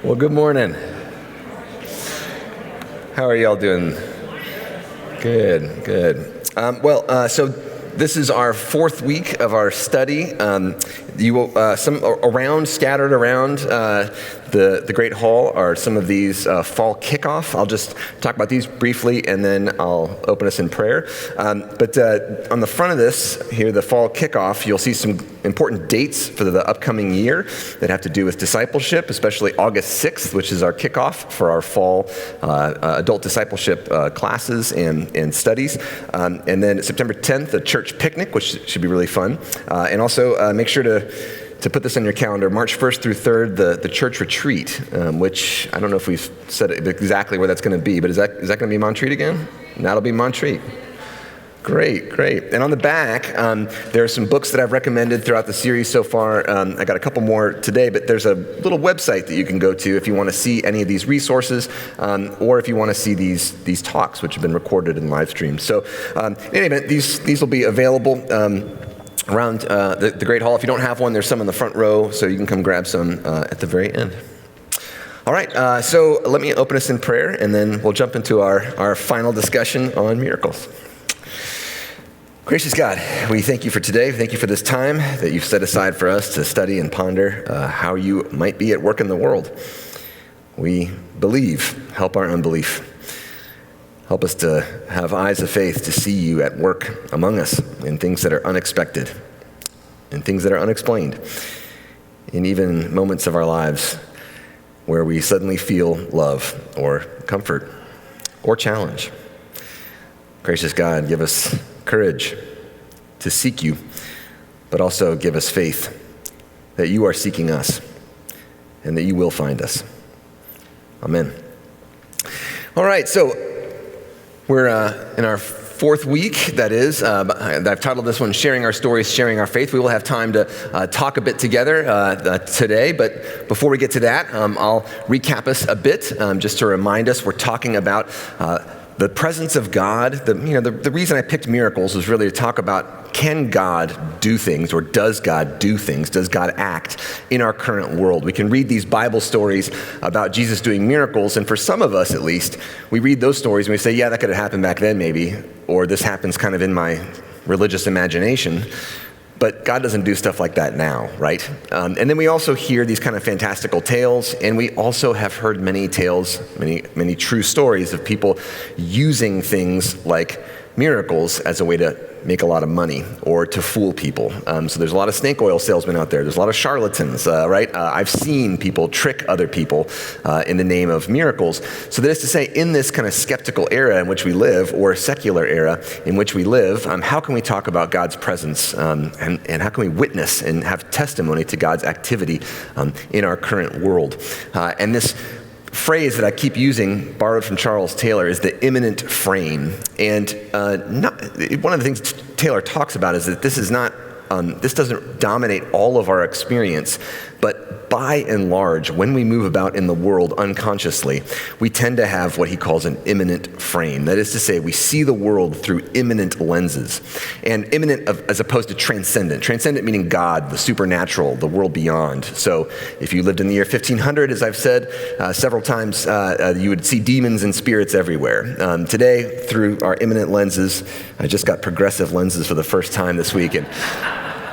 Well, good morning. How are y'all doing? Good. So this is our fourth week of our study. You will scattered around the Great Hall are some of these fall kickoff. I'll just talk about these briefly, and then I'll open us in prayer. But on the front of this here, the fall kickoff, you'll see some important dates for the upcoming year that have to do with discipleship, especially August 6th, which is our kickoff for our fall adult discipleship classes and studies. And then September 10th, a church picnic, which should be really fun. And also make sure to put this on your calendar, March 1st through 3rd, the church retreat, which I don't know if we've said exactly where that's going to be, but is that going to be Montreat again? That'll be Montreat. Great. And on the back, there are some books that I've recommended throughout the series so far. I got a couple more today, but there's a little website that you can go to if you want to see any of these resources, or if you want to see these talks, which have been recorded and live streamed. So in any event, these will be available around the Great Hall. If you don't have one, there's some in the front row, so you can come grab some at the very end. All right, so let me open us in prayer, and then we'll jump into our final discussion on miracles. Gracious God, we thank you for today. Thank you for this time that you've set aside for us to study and ponder how you might be at work in the world. We believe. Help our unbelief. Help us to have eyes of faith to see you at work among us in things that are unexpected, in things that are unexplained, in even moments of our lives where we suddenly feel love or comfort or challenge. Gracious God, give us courage to seek you, but also give us faith that you are seeking us and that you will find us. Amen. All right, so we're in our fourth week, that is. I've titled this one, Sharing Our Stories, Sharing Our Faith. We will have time to talk a bit together today, but before we get to that, I'll recap us a bit, just to remind us we're talking about the presence of God. The reason I picked miracles was really to talk about, can God do things, or does God do things? Does God act in our current world? We can read these Bible stories about Jesus doing miracles, and for some of us at least, we read those stories and we say, yeah, that could have happened back then maybe, or this happens kind of in my religious imagination. But God doesn't do stuff like that now, right? And then we also hear these kind of fantastical tales, and we also have heard many tales, many true stories of people using things like miracles as a way to make a lot of money or to fool people. So there's a lot of snake oil salesmen out there. There's a lot of charlatans, right? I've seen people trick other people in the name of miracles. So that is to say, in this kind of skeptical era in which we live, or secular era in which we live, how can we talk about God's presence and how can we witness and have testimony to God's activity in our current world? And this phrase that I keep using, borrowed from Charles Taylor, is the imminent frame. And one of the things Taylor talks about is that this doesn't dominate all of our experience, but by and large, when we move about in the world unconsciously, we tend to have what he calls an imminent frame. That is to say, we see the world through imminent lenses. And imminent as opposed to transcendent. Transcendent meaning God, the supernatural, the world beyond. So if you lived in the year 1500, as I've said several times, you would see demons and spirits everywhere. Today, through our imminent lenses, I just got progressive lenses for the first time this week, and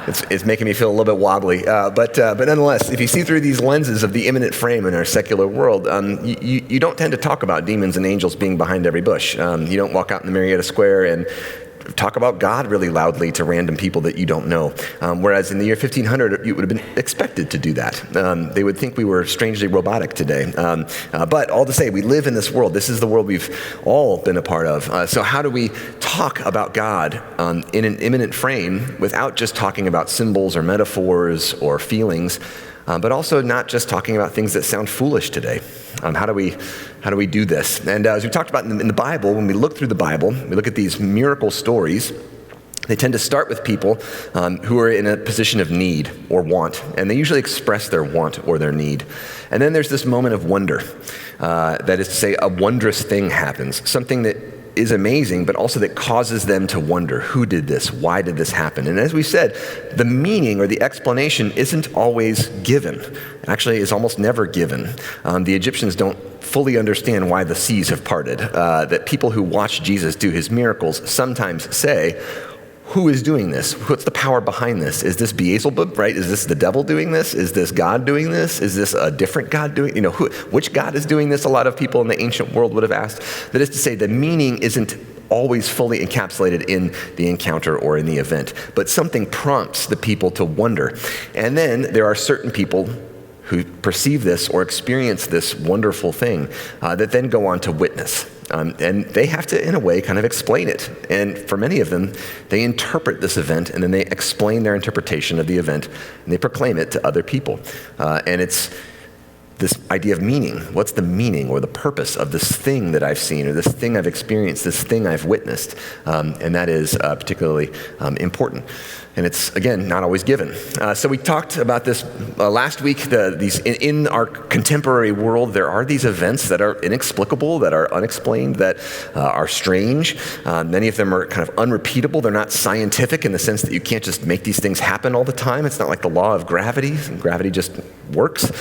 it's making me feel a little bit wobbly. But nonetheless, if you see through these lenses of the imminent frame in our secular world, you don't tend to talk about demons and angels being behind every bush. You don't walk out in the Marietta Square and talk about God really loudly to random people that you don't know. Whereas in the year 1500, you would have been expected to do that. They would think we were strangely robotic today. But all to say, we live in this world. This is the world we've all been a part of. So how do we talk about God in an imminent frame without just talking about symbols or metaphors or feelings, but also not just talking about things that sound foolish today? How do we do this? And as we talked about in the Bible, when we look through the Bible, we look at these miracle stories. They tend to start with people who are in a position of need or want, and they usually express their want or their need. And then there's this moment of wonder. That is to say, a wondrous thing happens, something that is amazing, but also that causes them to wonder, who did this? Why did this happen? And as we said, the meaning or the explanation isn't always given. Actually, it's almost never given. The Egyptians don't fully understand why the seas have parted. That people who watch Jesus do his miracles sometimes say, who is doing this? What's the power behind this? Is this Beelzebub, right? Is this the devil doing this? Is this God doing this? Is this a different God doing, which God is doing this? A lot of people in the ancient world would have asked. That is to say, the meaning isn't always fully encapsulated in the encounter or in the event, but something prompts the people to wonder. And then there are certain people who perceive this or experience this wonderful thing that then go on to witness. And they have to, in a way, kind of explain it. And for many of them, they interpret this event, and then they explain their interpretation of the event, and they proclaim it to other people. And it's this idea of meaning. What's the meaning or the purpose of this thing that I've seen, or this thing I've experienced, this thing I've witnessed? And that is particularly important. And it's, again, not always given. So we talked about this last week. In our contemporary world, there are these events that are inexplicable, that are unexplained, that are strange. Many of them are kind of unrepeatable. They're not scientific in the sense that you can't just make these things happen all the time. It's not like the law of gravity. Gravity just works.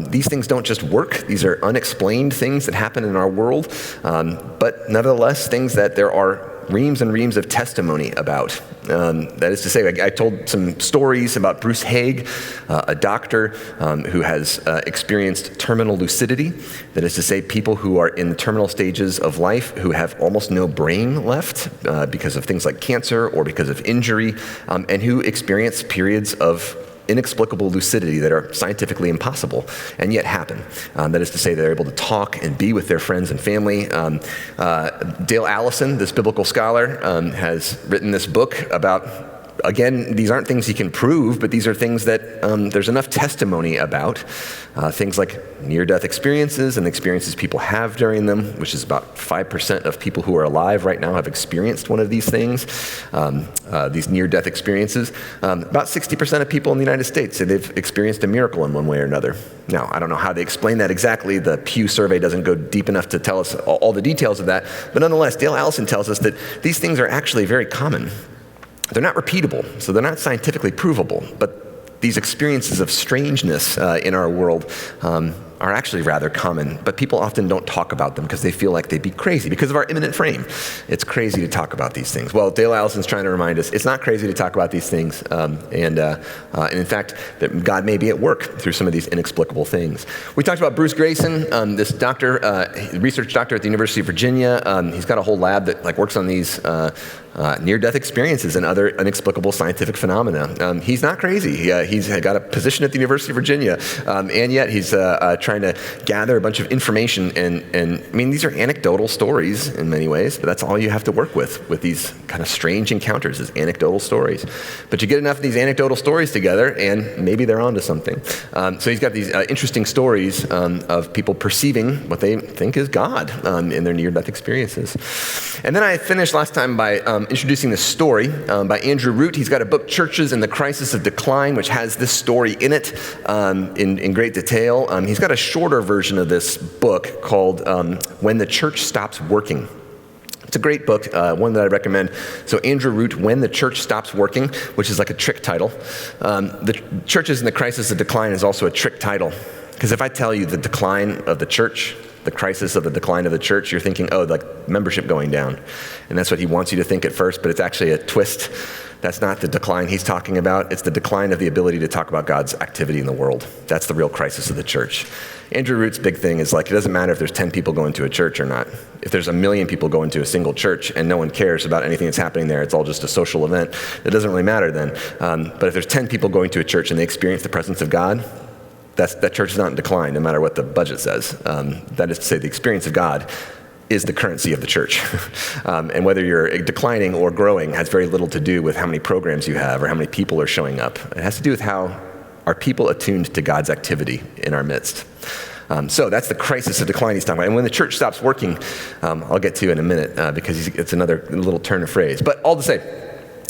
These things don't just work. These are unexplained things that happen in our world, but nevertheless, things that there are reams and reams of testimony about. That is to say, I told some stories about Bruce Haig, a doctor who has experienced terminal lucidity. That is to say, people who are in the terminal stages of life who have almost no brain left because of things like cancer or because of injury, and who experience periods of inexplicable lucidity that are scientifically impossible and yet happen. That is to say, they're able to talk and be with their friends and family. Dale Allison, this biblical scholar, has written this book about, again, these aren't things he can prove, but these are things that there's enough testimony about. Things like near-death experiences and experiences people have during them, which is about 5% of people who are alive right now have experienced one of these things, these near-death experiences. About 60% of people in the United States say they've experienced a miracle in one way or another. Now, I don't know how they explain that exactly. The Pew survey doesn't go deep enough to tell us all the details of that. But nonetheless, Dale Allison tells us that these things are actually very common. They're not repeatable, so they're not scientifically provable, but these experiences of strangeness in our world are actually rather common, but people often don't talk about them because they feel like they'd be crazy because of our imminent frame. It's crazy to talk about these things. Well, Dale Allison's trying to remind us it's not crazy to talk about these things, and in fact, that God may be at work through some of these inexplicable things. We talked about Bruce Grayson, this doctor, research doctor at the University of Virginia. He's got a whole lab that works on these near-death experiences and other inexplicable scientific phenomena. He's not crazy. He's got a position at the University of Virginia, and yet he's trying to gather a bunch of information. And I mean, these are anecdotal stories in many ways, but that's all you have to work with these kind of strange encounters, is anecdotal stories. But you get enough of these anecdotal stories together, and maybe they're onto something. So he's got these interesting stories of people perceiving what they think is God in their near-death experiences. And then I finished last time by introducing this story by Andrew Root. He's got a book, Churches in the Crisis of Decline, which has this story in it in great detail. He's got a shorter version of this book called When the Church Stops Working. It's a great book, one that I recommend. So Andrew Root, When the Church Stops Working, which is like a trick title. The Churches in the Crisis of Decline is also a trick title. Because if I tell you the decline of the church, the crisis of the decline of the church, you're thinking, oh, like membership going down. And that's what he wants you to think at first, but it's actually a twist. That's not the decline he's talking about. It's the decline of the ability to talk about God's activity in the world. That's the real crisis of the church. Andrew Root's big thing is it doesn't matter if there's 10 people going to a church or not. If there's 1 million people going to a single church and no one cares about anything that's happening there, it's all just a social event, it doesn't really matter then. But if there's 10 people going to a church and they experience the presence of God, that church is not in decline, no matter what the budget says. That is to say, the experience of God is the currency of the church. And whether you're declining or growing has very little to do with how many programs you have or how many people are showing up. It has to do with how are people attuned to God's activity in our midst. So that's the crisis of decline he's talking about. And when the church stops working, I'll get to in a minute because it's another little turn of phrase. But all to say,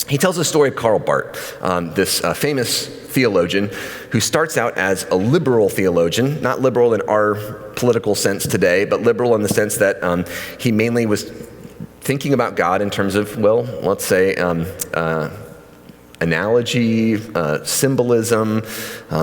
he tells the story of Karl Barth, this famous theologian who starts out as a liberal theologian, not liberal in our political sense today, but liberal in the sense that he mainly was thinking about God in terms of, well, let's say, analogy, symbolism,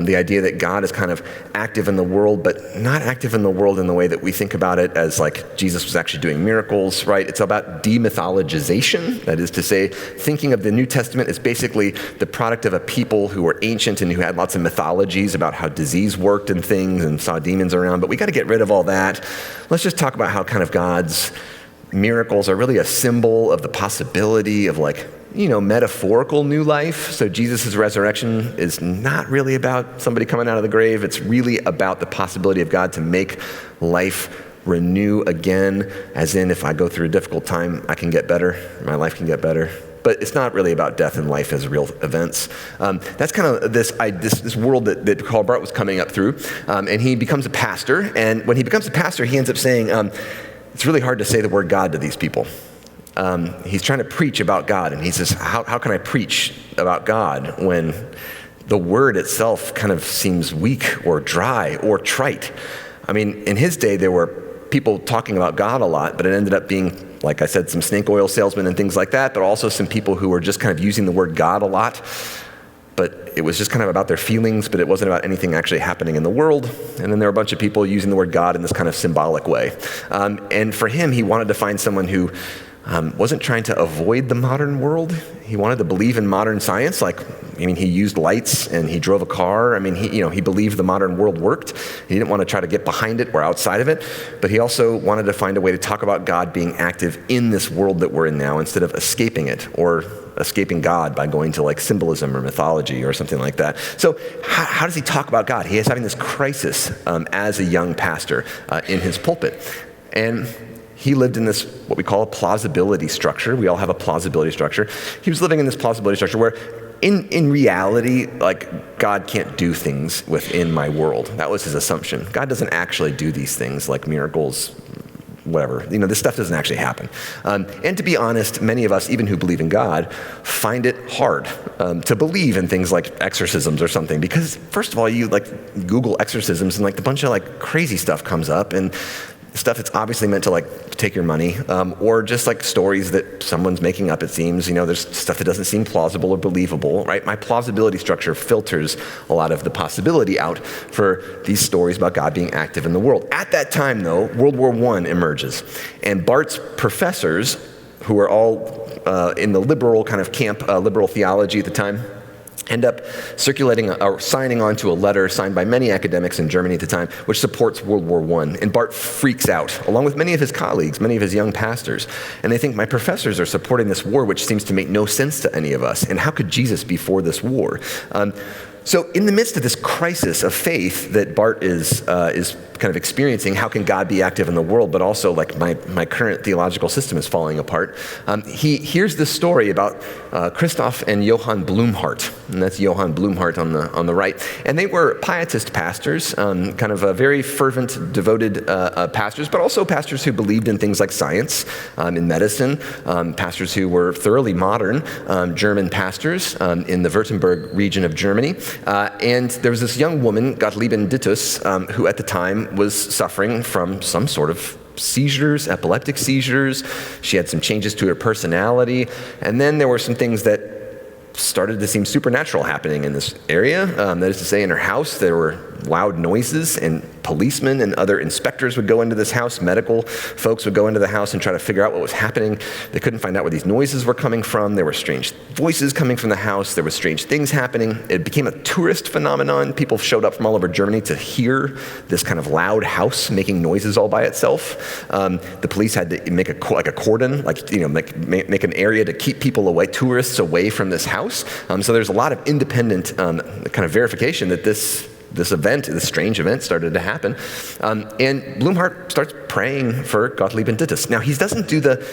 the idea that God is kind of active in the world, but not active in the world in the way that we think about it as like Jesus was actually doing miracles, right? It's about demythologization. That is to say, thinking of the New Testament as basically the product of a people who were ancient and who had lots of mythologies about how disease worked and things and saw demons around, but we got to get rid of all that. Let's just talk about how kind of God's miracles are really a symbol of the possibility of metaphorical new life. So Jesus' resurrection is not really about somebody coming out of the grave. It's really about the possibility of God to make life renew again, as in if I go through a difficult time, I can get better, my life can get better. But it's not really about death and life as real events. That's kind of this world that Karl Barth was coming up through. And he becomes a pastor. And when he becomes a pastor, he ends up saying, it's really hard to say the word God to these people. He's trying to preach about God, and he says, how can I preach about God when the word itself kind of seems weak or dry or trite? I mean, in his day, there were people talking about God a lot, but it ended up being, like I said, some snake oil salesmen and things like that, but also some people who were just kind of using the word God a lot. But it was just kind of about their feelings, but it wasn't about anything actually happening in the world. And then there were a bunch of people using the word God in this kind of symbolic way. And for him, he wanted to find someone who wasn't trying to avoid the modern world. He wanted to believe in modern science. He used lights and he drove a car. He believed the modern world worked. He didn't want to try to get behind it or outside of it. But he also wanted to find a way to talk about God being active in this world that we're in now instead of escaping it or escaping God by going to symbolism or mythology or something like that. So how does he talk about God? He is having this crisis as a young pastor in his pulpit. And he lived in this, what we call a plausibility structure. We all have a plausibility structure. He was living in this plausibility structure where in reality, God can't do things within my world. That was his assumption. God doesn't actually do these things like miracles, whatever. This stuff doesn't actually happen. And to be honest, many of us, even who believe in God, find it hard to believe in things like exorcisms or something. Because first of all, you Google exorcisms and a bunch of crazy stuff comes up and stuff that's obviously meant to take your money, or just stories that someone's making up, it seems. There's stuff that doesn't seem plausible or believable, right? My plausibility structure filters a lot of the possibility out for these stories about God being active in the world. At that time, though, World War I emerges. And Barth's professors, who are all in the liberal kind of camp, liberal theology at the time, end up circulating or signing on to a letter signed by many academics in Germany at the time, which supports World War I. And Barth freaks out, along with many of his colleagues, many of his young pastors. And they think, my professors are supporting this war, which seems to make no sense to any of us. And how could Jesus be for this war? So in the midst of this crisis of faith that Barth is kind of experiencing, how can God be active in the world, but also my current theological system is falling apart, he hears this story about Christoph and Johann Blumhardt, and that's Johann Blumhardt on the right. And they were pietist pastors, kind of very fervent, devoted pastors, but also pastors who believed in things like science, in medicine, pastors who were thoroughly modern, German pastors in the Württemberg region of Germany. And there was this young woman, Gottliebin Dittus, who at the time was suffering from some sort of seizures, epileptic seizures. She had some changes to her personality. And then there were some things that started to seem supernatural happening in this area. That is to say, in her house, there were loud noises, and policemen and other inspectors would go into this house. Medical folks would go into the house and try to figure out what was happening. They couldn't find out where these noises were coming from. There were strange voices coming from the house. There were strange things happening. It became a tourist phenomenon. People showed up from all over Germany to hear this kind of loud house making noises all by itself. The police had to make a cordon, make an area to keep people away, tourists away from this house. So there's a lot of independent kind of verification that this strange event started to happen. And Blumhardt starts praying for Gottliebin Dittus. Now, he doesn't do the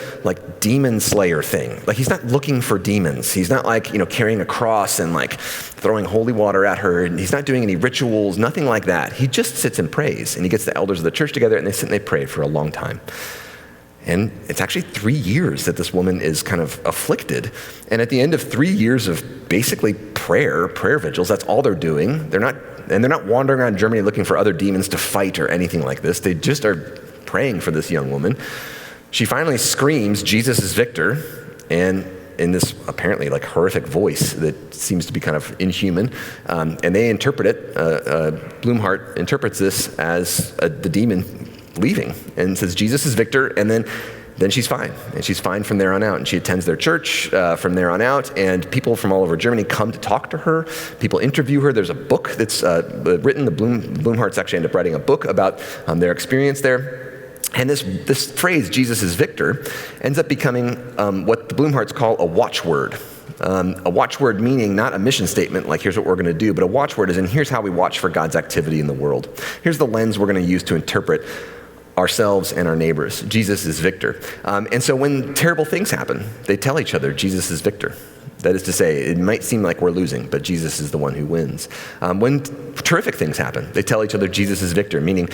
demon slayer thing. He's not looking for demons. He's not carrying a cross and throwing holy water at her. And he's not doing any rituals, nothing like that. He just sits and prays. And he gets the elders of the church together and they sit and they pray for a long time. And it's actually 3 years that this woman is kind of afflicted. And at the end of 3 years of basically prayer vigils, that's all they're doing. They're not wandering around Germany looking for other demons to fight or anything like this. They just are praying for this young woman. She finally screams, "Jesus is victor," and in this apparently like horrific voice that seems to be kind of inhuman. And they interpret it, Blumhardt interprets this as the demon leaving and says, "Jesus is victor," and then she's fine. And she's fine from there on out. And she attends their church from there on out. And people from all over Germany come to talk to her. People interview her. There's a book that's written. The Blumhardts actually end up writing a book about their experience there. And this phrase, "Jesus is victor," ends up becoming what the Blumhardts call a watchword. A watchword meaning not a mission statement, like here's what we're going to do, but a watchword is in here's how we watch for God's activity in the world. Here's the lens we're going to use to interpret ourselves and our neighbors. Jesus is victor. And so when terrible things happen, they tell each other, "Jesus is victor." That is to say, it might seem like we're losing, but Jesus is the one who wins. When terrific things happen, they tell each other, "Jesus is victor," meaning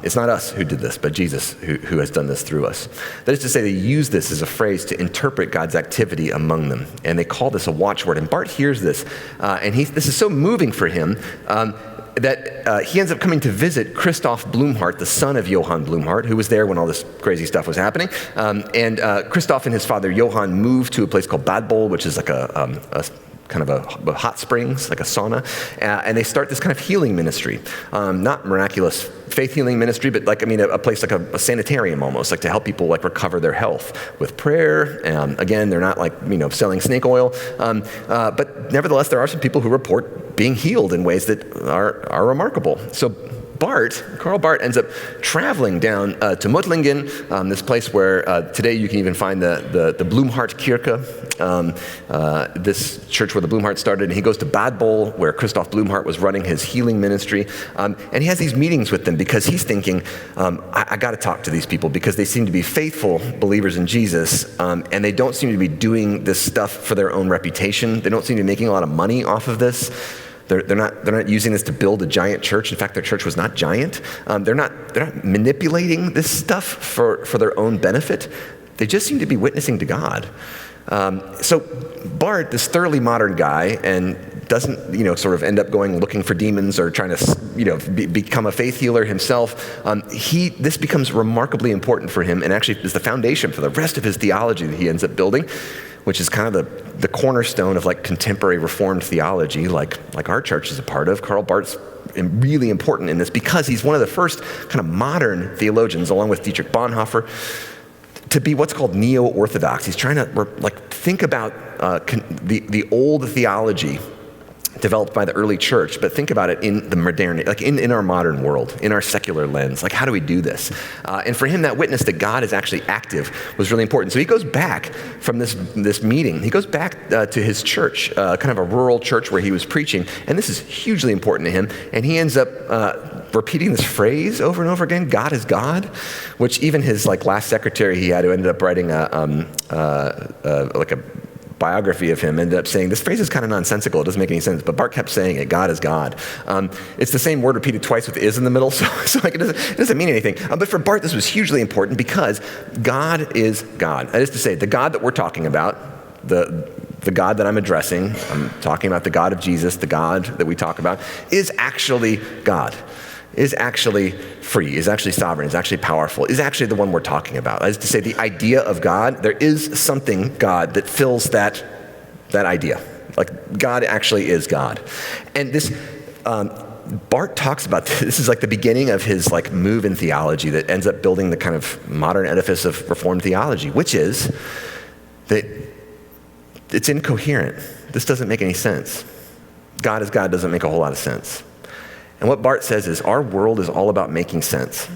it's not us who did this, but Jesus who has done this through us. That is to say, they use this as a phrase to interpret God's activity among them. And they call this a watchword. And Bart hears this, and this is so moving for him that he ends up coming to visit Christoph Blumhardt, the son of Johann Blumhardt, who was there when all this crazy stuff was happening. And Christoph and his father Johann moved to a place called Bad Boll, which is like a kind of a hot springs, like a sauna. And they start this kind of healing ministry. Not miraculous faith healing ministry, but like, a place like a sanitarium almost, like to help people like recover their health with prayer. Again, they're not like, selling snake oil. But nevertheless, there are some people who report being healed in ways that are remarkable. So Karl Barth ends up traveling down to Muttlingen, this place where today you can even find the Blumhardt Kirche, this church where the Blumhardt started. And he goes to Bad Boll, where Christoph Blumhardt was running his healing ministry. And he has these meetings with them because he's thinking, I got to talk to these people because they seem to be faithful believers in Jesus, and they don't seem to be doing this stuff for their own reputation. They don't seem to be making a lot of money off of this. They're not using this to build a giant church. In fact, their church was not giant. They're not manipulating this stuff for their own benefit. They just seem to be witnessing to God. So Bart, this thoroughly modern guy, and doesn't sort of end up going looking for demons or trying to become a faith healer himself. This becomes remarkably important for him, and actually is the foundation for the rest of his theology that he ends up building, which is kind of the cornerstone of like contemporary Reformed theology, like our church is a part of. Karl Barth's really important in this because he's one of the first kind of modern theologians, along with Dietrich Bonhoeffer, to be what's called neo-orthodox. He's trying to think about the old theology developed by the early church, but think about it in the modernity, like in our modern world, in our secular lens. Like, how do we do this? And for him, that witness that God is actually active was really important. So he goes back from this meeting. He goes back to his church, kind of a rural church where he was preaching, and this is hugely important to him. And he ends up repeating this phrase over and over again: "God is God," which even his last secretary he had, who ended up writing a biography of him, ended up saying, this phrase is kind of nonsensical, it doesn't make any sense, but Bart kept saying it: "God is God." It's the same word repeated twice with "is" in the middle, so it doesn't mean anything. But for Bart, this was hugely important because God is God. That is to say, the God that we're talking about, the God that I'm addressing, I'm talking about the God of Jesus, the God that we talk about, is actually God, is actually free, is actually sovereign, is actually powerful, is actually the one we're talking about. That is to say, the idea of God, there is something, God, that fills that idea. Like, God actually is God. And this, Bart talks about this is like the beginning of his move in theology that ends up building the kind of modern edifice of Reformed theology, which is that it's incoherent. This doesn't make any sense. God is God doesn't make a whole lot of sense. And what Bart says is our world is all about making sense.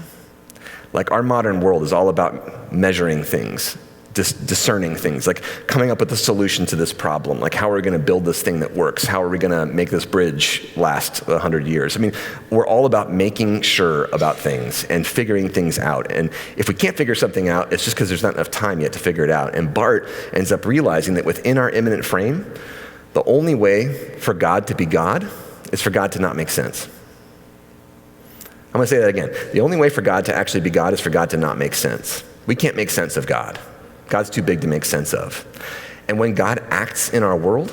Like, our modern world is all about measuring things, discerning things, like coming up with a solution to this problem. Like, how are we going to build this thing that works? How are we going to make this bridge last 100 years? We're all about making sure about things and figuring things out. And if we can't figure something out, it's just because there's not enough time yet to figure it out. And Bart ends up realizing that within our immanent frame, the only way for God to be God is for God to not make sense. I'm going to say that again. The only way for God to actually be God is for God to not make sense. We can't make sense of God. God's too big to make sense of. And when God acts in our world,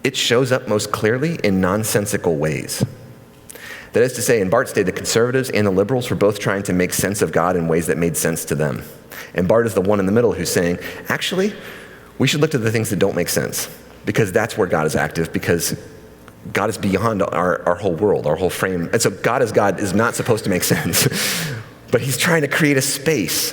it shows up most clearly in nonsensical ways. That is to say, in Barth's day, the conservatives and the liberals were both trying to make sense of God in ways that made sense to them. And Barth is the one in the middle who's saying, actually, we should look to the things that don't make sense, because that's where God is active, because God is beyond our whole world, our whole frame. And so God as God is not supposed to make sense, but he's trying to create a space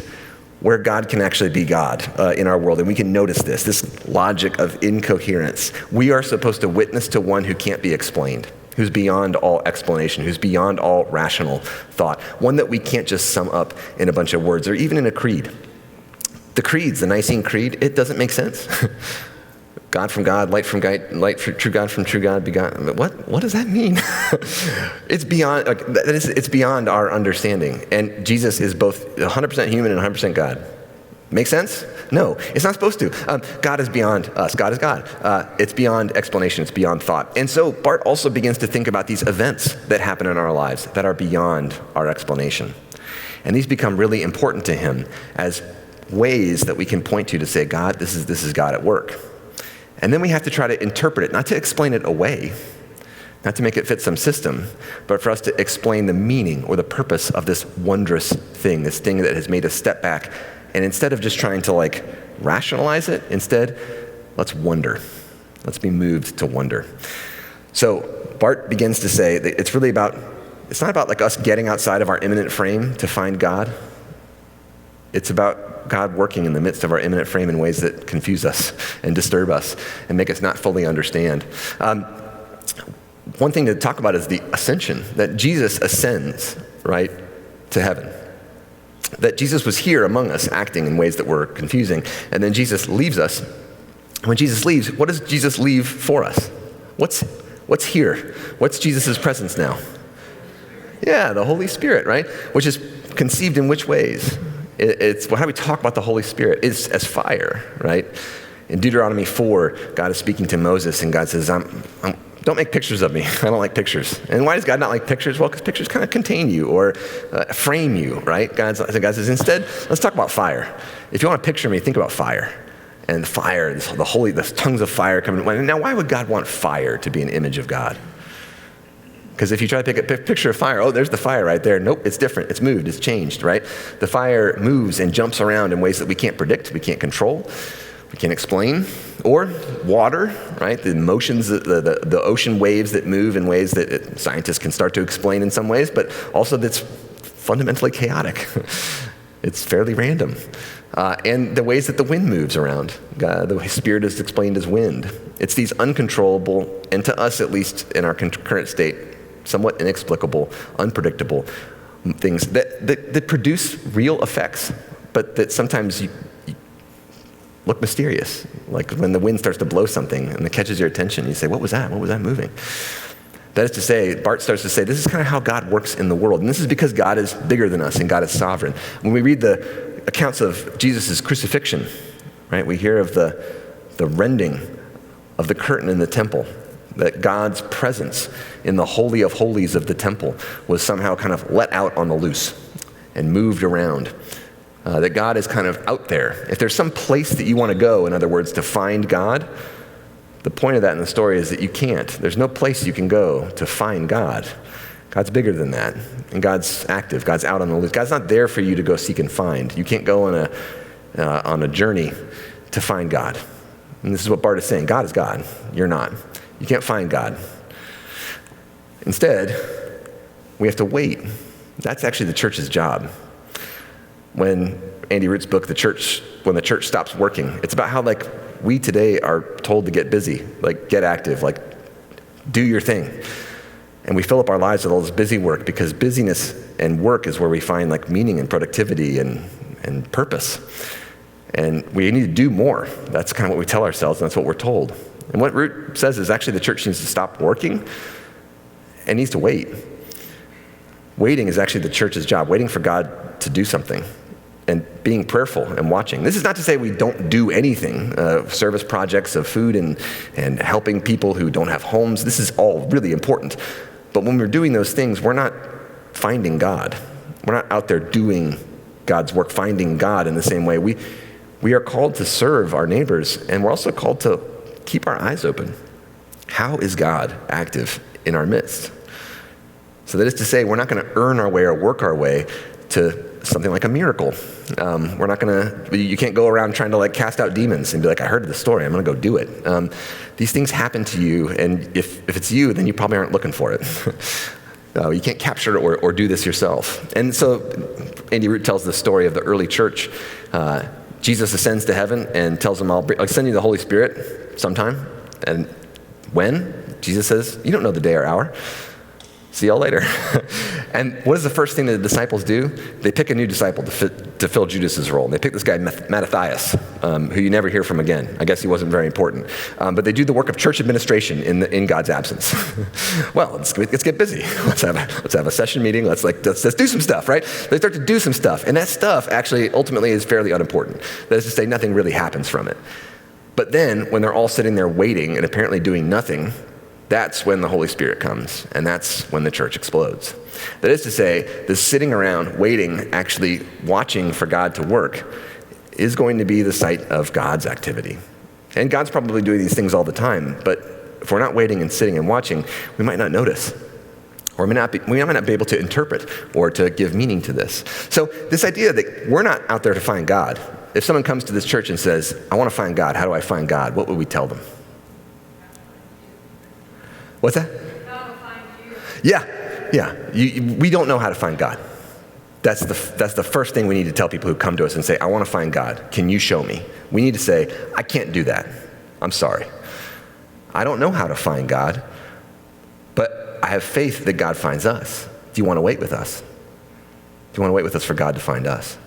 where God can actually be God in our world. And we can notice this logic of incoherence. We are supposed to witness to one who can't be explained, who's beyond all explanation, who's beyond all rational thought, one that we can't just sum up in a bunch of words or even in a creed. The creeds, the Nicene Creed, it doesn't make sense. God from God, light from God, true God from true God, begotten. What does that mean? It's beyond, it's beyond our understanding. And Jesus is both 100% human and 100% God. Make sense? No, it's not supposed to. God is beyond us. God is God. It's beyond explanation. It's beyond thought. And so Barth also begins to think about these events that happen in our lives that are beyond our explanation. And these become really important to him as ways that we can point to say, God, this is God at work. And then we have to try to interpret it, not to explain it away, not to make it fit some system, but for us to explain the meaning or the purpose of this wondrous thing, this thing that has made us step back. And instead of just trying to rationalize it, instead, let's wonder. Let's be moved to wonder. So Barth begins to say that it's not about us getting outside of our immanent frame to find God. It's about God working in the midst of our immanent frame in ways that confuse us and disturb us and make us not fully understand. One thing to talk about is the ascension, that Jesus ascends, right, to heaven. That Jesus was here among us acting in ways that were confusing, and then Jesus leaves us. When Jesus leaves, what does Jesus leave for us? What's here? What's Jesus' presence now? Yeah, the Holy Spirit, right? Which is conceived in which ways? It's how we talk about the Holy Spirit is as fire, right? In Deuteronomy 4, God is speaking to Moses, and God says, don't make pictures of me. I don't like pictures. And why does God not like pictures? Well, because pictures kind of contain you or frame you, right? God says, instead, let's talk about fire. If you want to picture me, think about fire. And fire, the tongues of fire coming. Now, why would God want fire to be an image of God? Because if you try to pick a picture of fire, oh, there's the fire right there. Nope, it's different. It's moved. It's changed, right? The fire moves and jumps around in ways that we can't predict, we can't control, we can't explain. Or water, right? The motions, the ocean waves that move in ways that scientists can start to explain in some ways, but also that's fundamentally chaotic. It's fairly random. And the ways that the wind moves around. The Spirit is explained as wind. It's these uncontrollable, and to us at least in our current state, somewhat inexplicable, unpredictable things that produce real effects, but that sometimes you look mysterious. Like when the wind starts to blow something and it catches your attention, you say, what was that? What was that moving? That is to say, Barth starts to say, this is kind of how God works in the world. And this is because God is bigger than us and God is sovereign. When we read the accounts of Jesus' crucifixion, right, we hear of the rending of the curtain in the temple, that God's presence in the Holy of Holies of the temple was somehow kind of let out on the loose and moved around. That God is kind of out there. If there's some place that you want to go, in other words, to find God, the point of that in the story is that you can't. There's no place you can go to find God. God's bigger than that. And God's active. God's out on the loose. God's not there for you to go seek and find. You can't go on a journey to find God. And this is what Barth is saying. God is God. You're not. You can't find God. Instead, we have to wait. That's actually the church's job. When Andy Root's book, When the Church Stops Working, it's about how we today are told to get busy, get active, do your thing. And we fill up our lives with all this busy work because busyness and work is where we find meaning and productivity and purpose. And we need to do more. That's kind of what we tell ourselves, and that's what we're told. And what Root says is actually the church needs to stop working and needs to wait. Waiting is actually the church's job, waiting for God to do something and being prayerful and watching. This is not to say we don't do anything, service projects of food and helping people who don't have homes. This is all really important. But when we're doing those things, we're not finding God. We're not out there doing God's work, finding God in the same way. We are called to serve our neighbors, and we're also called to keep our eyes open. How is God active in our midst? So that is to say, we're not going to earn our way or work our way to something like a miracle. We're not going to, you can't go around trying to like cast out demons and be like, I heard the story, I'm going to go do it. These things happen to you, and if it's you, then you probably aren't looking for it. You can't capture it or do this yourself. And so Andy Root tells the story of the early church. Jesus ascends to heaven and tells them, I'll send you the Holy Spirit sometime. And when? Jesus says, you don't know the day or hour. See y'all later. And what is the first thing that the disciples do? They pick a new disciple to fill Judas's role. And they pick this guy Mattathias, who you never hear from again. I guess he wasn't very important. But they do the work of church administration in God's absence. Well, let's get busy. Let's have a session meeting. Let's do some stuff, right? They start to do some stuff, and that stuff actually ultimately is fairly unimportant. That is to say, nothing really happens from it. But then, when they're all sitting there waiting and apparently doing nothing, that's when the Holy Spirit comes, and that's when the church explodes. That is to say, the sitting around, waiting, actually watching for God to work is going to be the site of God's activity. And God's probably doing these things all the time, but if we're not waiting and sitting and watching, we might not notice. Or we might not be able to interpret or to give meaning to this. So this idea that we're not out there to find God, if someone comes to this church and says, I want to find God, how do I find God? What would we tell them? What's that? How to find you. Yeah. We don't know how to find God. That's the first thing we need to tell people who come to us and say, I want to find God. Can you show me? We need to say, I can't do that. I'm sorry. I don't know how to find God, but I have faith that God finds us. Do you want to wait with us? Do you want to wait with us for God to find us?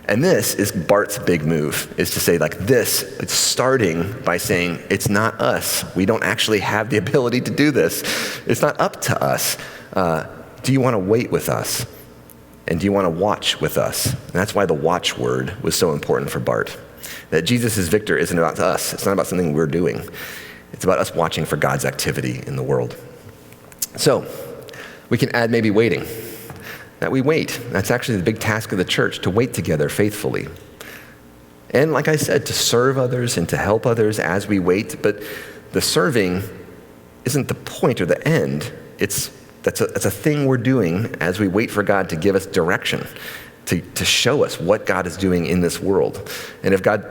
And this is Bart's big move, is to say like this, it's starting by saying, it's not us. We don't actually have the ability to do this. It's not up to us. Do you want to wait with us? And do you want to watch with us? And that's why the watch word was so important for Bart. That Jesus' victor isn't about us. It's not about something we're doing. It's about us watching for God's activity in the world. So we can add maybe waiting. That we wait. That's actually the big task of the church, to wait together faithfully. And like I said, to serve others and to help others as we wait. But the serving isn't the point or the end. That's a thing we're doing as we wait for God to give us direction, to show us what God is doing in this world. And if God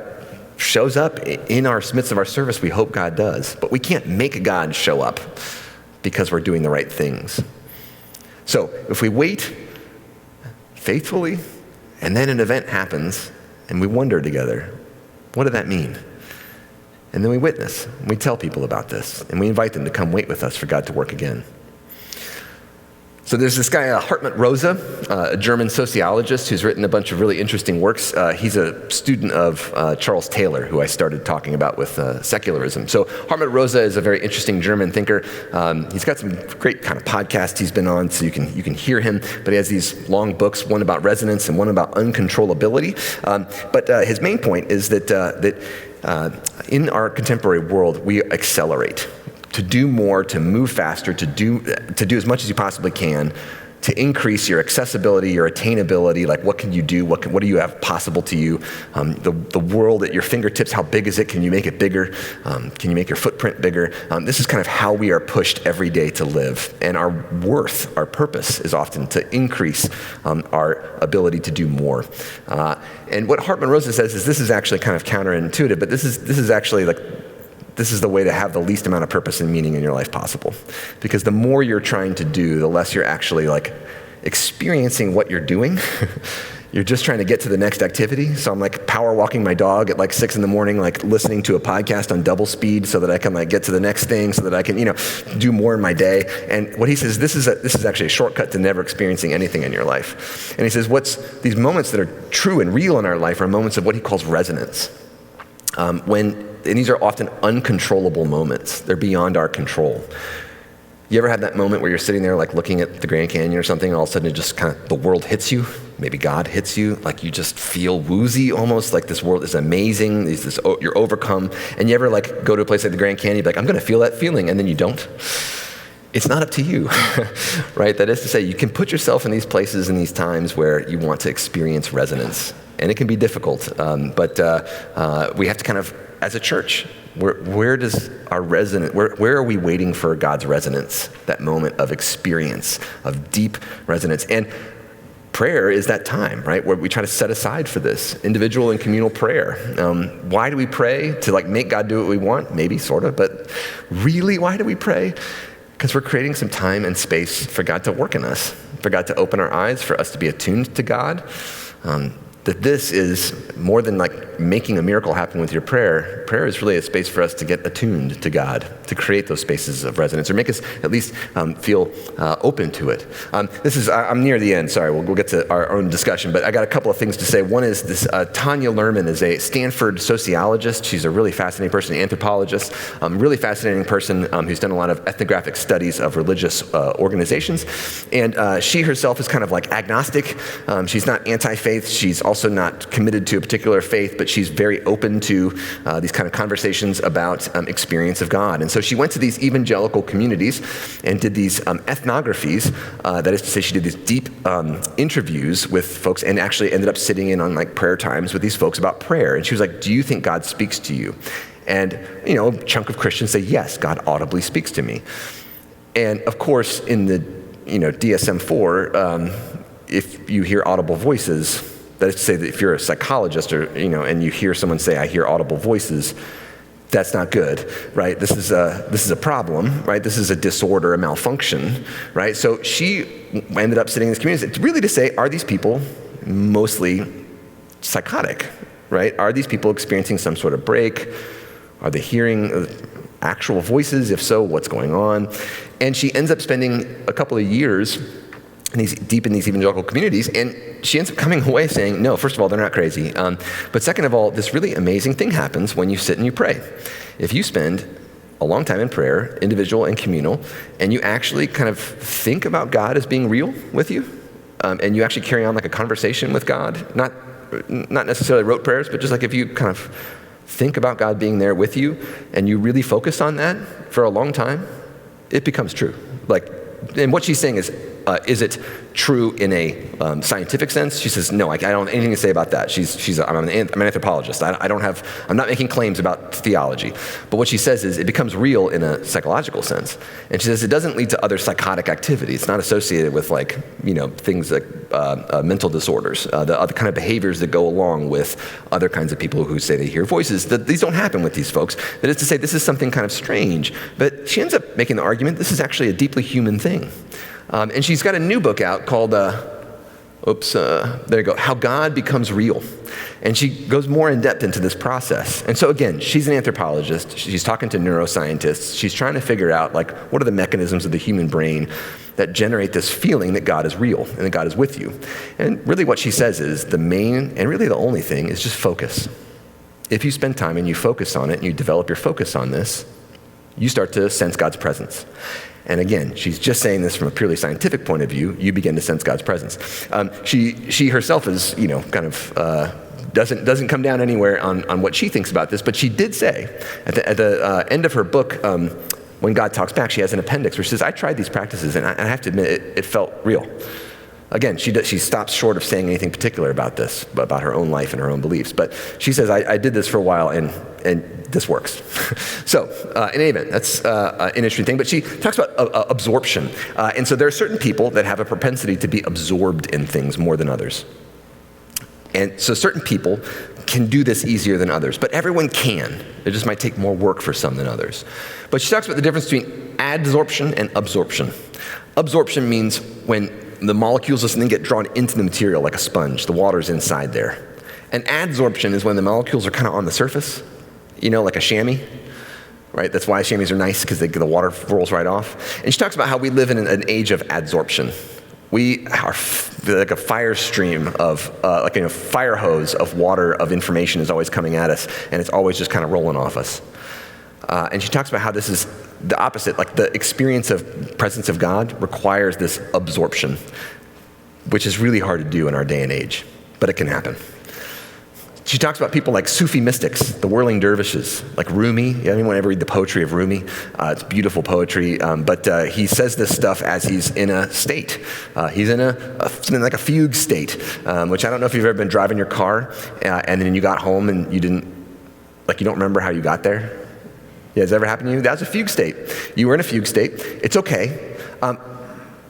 shows up in our midst of our service, we hope God does. But we can't make God show up because we're doing the right things. So if we wait faithfully, and then an event happens, and we wonder together, what did that mean? And then we witness, and we tell people about this, and we invite them to come wait with us for God to work again. So there's this guy, Hartmut Rosa, a German sociologist who's written a bunch of really interesting works. He's a student of Charles Taylor, who I started talking about with secularism. So Hartmut Rosa is a very interesting German thinker. He's got some great kind of podcasts he's been on, so you can hear him. But he has these long books, one about resonance and one about uncontrollability. But his main point is that in our contemporary world, we accelerate. To do more, to move faster, to do as much as you possibly can, to increase your accessibility, your attainability, like what can you do, what do you have possible to you, the world at your fingertips, how big is it, can you make it bigger, can you make your footprint bigger? This is kind of how we are pushed every day to live, and our worth, our purpose is often to increase our ability to do more. And what Hartmut Rosa says is this is actually kind of counterintuitive, but this is actually like, this is the way to have the least amount of purpose and meaning in your life possible. Because the more you're trying to do, the less you're actually like experiencing what you're doing. You're just trying to get to the next activity. So I'm like power walking my dog at like 6 a.m, like listening to a podcast on double speed so that I can like get to the next thing, so that I can, do more in my day. And what he says, this is actually a shortcut to never experiencing anything in your life. And he says, these moments that are true and real in our life are moments of what he calls resonance. And these are often uncontrollable moments. They're beyond our control. You ever have that moment where you're sitting there like looking at the Grand Canyon or something, and all of a sudden it just kind of, the world hits you, maybe God hits you, like you just feel woozy almost, like this world is amazing, you're overcome, and you ever like go to a place like the Grand Canyon, you're like, I'm gonna feel that feeling, and then you don't? It's not up to you, right? That is to say, you can put yourself in these places and these times where you want to experience resonance. And it can be difficult, but we have to kind of as a church, where does our resonance, where are we waiting for God's resonance, that moment of experience, of deep resonance? And prayer is that time, right, where we try to set aside for this, individual and communal prayer. Why do we pray? To like make God do what we want? Maybe, sort of, but really, why do we pray? Because we're creating some time and space for God to work in us, for God to open our eyes, for us to be attuned to God. That this is more than like making a miracle happen with your prayer. Prayer is really a space for us to get attuned to God, to create those spaces of resonance, or make us at least feel open to it. I'm near the end, sorry, we'll get to our own discussion, but I got a couple of things to say. One is this, Tanya Luhrmann is a Stanford sociologist. She's a really fascinating person, an anthropologist, really fascinating person who's done a lot of ethnographic studies of religious organizations. And she herself is kind of like agnostic. She's not anti-faith. She's also not committed to a particular faith, but she's very open to these kind of conversations about experience of God. And so she went to these evangelical communities and did these ethnographies. That is to say, she did these deep interviews with folks and actually ended up sitting in on like prayer times with these folks about prayer. And she was like, do you think God speaks to you? And, a chunk of Christians say, yes, God audibly speaks to me. And of course, in the, DSM-4, if you hear audible voices, that is to say that if you're a psychologist or, and you hear someone say, I hear audible voices, that's not good, right? This is a problem, right? This is a disorder, a malfunction, right? So she ended up sitting in this community really to say, are these people mostly psychotic, right? Are these people experiencing some sort of break? Are they hearing actual voices? If so, what's going on? And she ends up spending a couple of years deep in these evangelical communities, and she ends up coming away saying, no, first of all, they're not crazy. But second of all, this really amazing thing happens when you sit and you pray. If you spend a long time in prayer, individual and communal, and you actually kind of think about God as being real with you, and you actually carry on like a conversation with God, not necessarily rote prayers, but just like if you kind of think about God being there with you, and you really focus on that for a long time, it becomes true. And what she's saying is it true in a scientific sense? She says, no, I don't have anything to say about that. I'm an anthropologist. I'm not making claims about theology. But what she says is it becomes real in a psychological sense. And she says it doesn't lead to other psychotic activity. It's not associated with things like mental disorders, the other kind of behaviors that go along with other kinds of people who say they hear voices. These don't happen with these folks. That is to say, this is something kind of strange. But she ends up making the argument this is actually a deeply human thing. And she's got a new book out called, there you go, How God Becomes Real. And she goes more in depth into this process. And so again, she's an anthropologist. She's talking to neuroscientists. She's trying to figure out what are the mechanisms of the human brain that generate this feeling that God is real and that God is with you. And really what she says is the main and really the only thing is just focus. If you spend time and you focus on it and you develop your focus on this, you start to sense God's presence. And again, she's just saying this from a purely scientific point of view. You begin to sense God's presence. She herself is, doesn't come down anywhere on what she thinks about this. But she did say at the end of her book, When God Talks Back, she has an appendix where she says, I tried these practices, and I have to admit, it felt real. Again, she stops short of saying anything particular about this, about her own life and her own beliefs. But she says, I did this for a while, and this works. So, in any event, that's an interesting thing. But she talks about absorption. And so there are certain people that have a propensity to be absorbed in things more than others. And so certain people can do this easier than others. But everyone can. It just might take more work for some than others. But she talks about the difference between adsorption and absorption. Absorption means when the molecules of something get drawn into the material like a sponge. The water's inside there. And adsorption is when the molecules are kind of on the surface, like a chamois, right? That's why chamois are nice, because the water rolls right off. And she talks about how we live in an age of adsorption. We are like a fire stream of, fire hose of water, of information is always coming at us, and it's always just kind of rolling off us. And she talks about how this is the opposite, the experience of presence of God requires this absorption, which is really hard to do in our day and age, but it can happen. She talks about people like Sufi mystics, the whirling dervishes, like Rumi. Anyone ever read the poetry of Rumi? It's beautiful poetry, but he says this stuff as he's in a state. He's in something like a fugue state, which I don't know if you've ever been driving your car, and then you got home and you didn't Like you don't remember how you got there? Yeah, has that ever happened to you? That was a fugue state. You were in a fugue state. It's okay.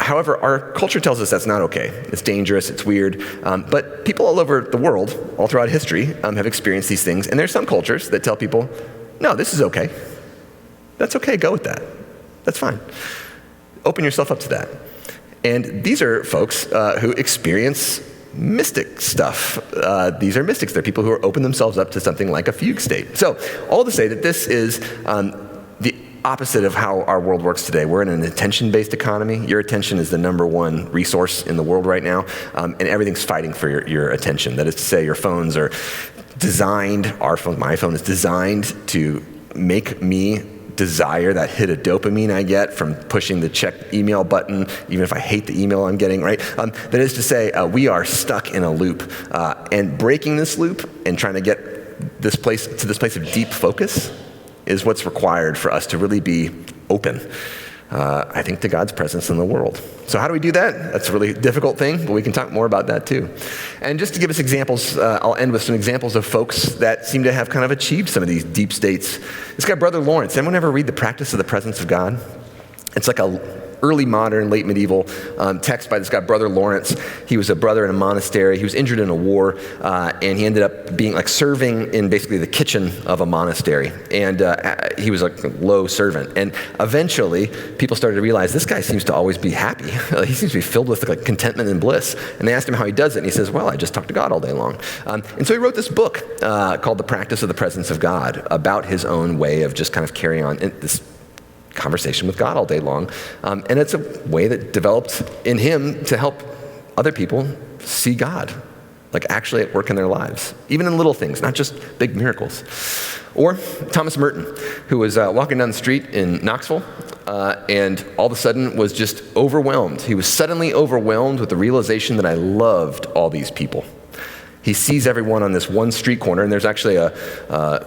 However, our culture tells us that's not okay. It's dangerous, it's weird. But people all over the world, all throughout history, have experienced these things. And there's some cultures that tell people, no, this is okay. That's okay, go with that. That's fine. Open yourself up to that. And these are folks who experience mystic stuff. These are mystics. They're people who are open themselves up to something like a fugue state. So all to say that this is the opposite of how our world works today. We're in an attention-based economy. Your attention is the number one resource in the world right now, and everything's fighting for your attention. That is to say, your phones are designed, my phone is designed to make me desire that hit of dopamine I get from pushing the check email button, even if I hate the email I'm getting, right? That is to say, we are stuck in a loop, and breaking this loop and trying to get this place of deep focus is what's required for us to really be open, I think, to God's presence in the world. So how do we do that? That's a really difficult thing, but we can talk more about that too. And just to give us examples, I'll end with some examples of folks that seem to have kind of achieved some of these deep states. This guy, Brother Lawrence. Anyone ever read The Practice of the Presence of God? It's like a early modern, late medieval text by this guy, Brother Lawrence. He was a brother in a monastery. He was injured in a war, and he ended up being like serving in basically the kitchen of a monastery. And he was like a low servant. And eventually, people started to realize this guy seems to always be happy. He seems to be filled with like contentment and bliss. And they asked him how he does it, and he says, well, I just talk to God all day long. And so he wrote this book called The Practice of the Presence of God, about his own way of just kind of carrying on this conversation with God all day long. And it's a way that developed in him to help other people see God, like actually at work in their lives, even in little things, not just big miracles. Or Thomas Merton, who was walking down the street in Knoxville, and all of a sudden was just overwhelmed. He was suddenly overwhelmed with the realization that I loved all these people. He sees everyone on this one street corner, and there's actually a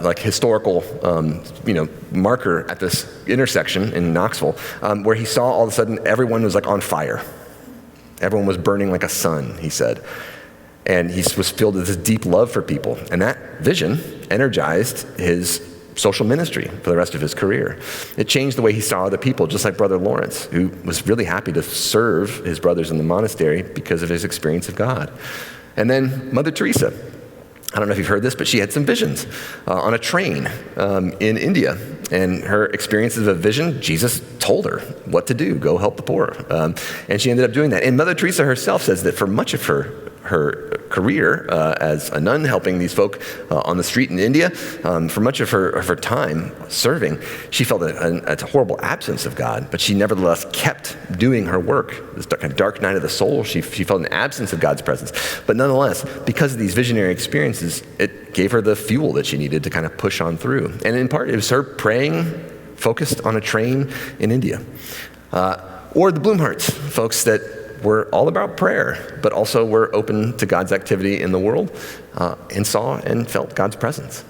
like historical marker at this intersection in Knoxville, where he saw all of a sudden everyone was like on fire. Everyone was burning like a sun, he said. And he was filled with this deep love for people. And that vision energized his social ministry for the rest of his career. It changed the way he saw other people, just like Brother Lawrence, who was really happy to serve his brothers in the monastery because of his experience of God. And then Mother Teresa. I don't know if you've heard this, but she had some visions on a train in India. And her experiences of vision, Jesus told her what to do, go help the poor. And she ended up doing that. And Mother Teresa herself says that for much of her career as a nun helping these folk on the street in India, for much of her time serving, she felt a horrible absence of God, but she nevertheless kept doing her work. This kind of dark night of the soul, she felt an absence of God's presence. But nonetheless, because of these visionary experiences, it gave her the fuel that she needed to kind of push on through. And in part, it was her praying focused on a train in India. Or the Bloomharts, folks that were all about prayer, but also were open to God's activity in the world, and saw and felt God's presence.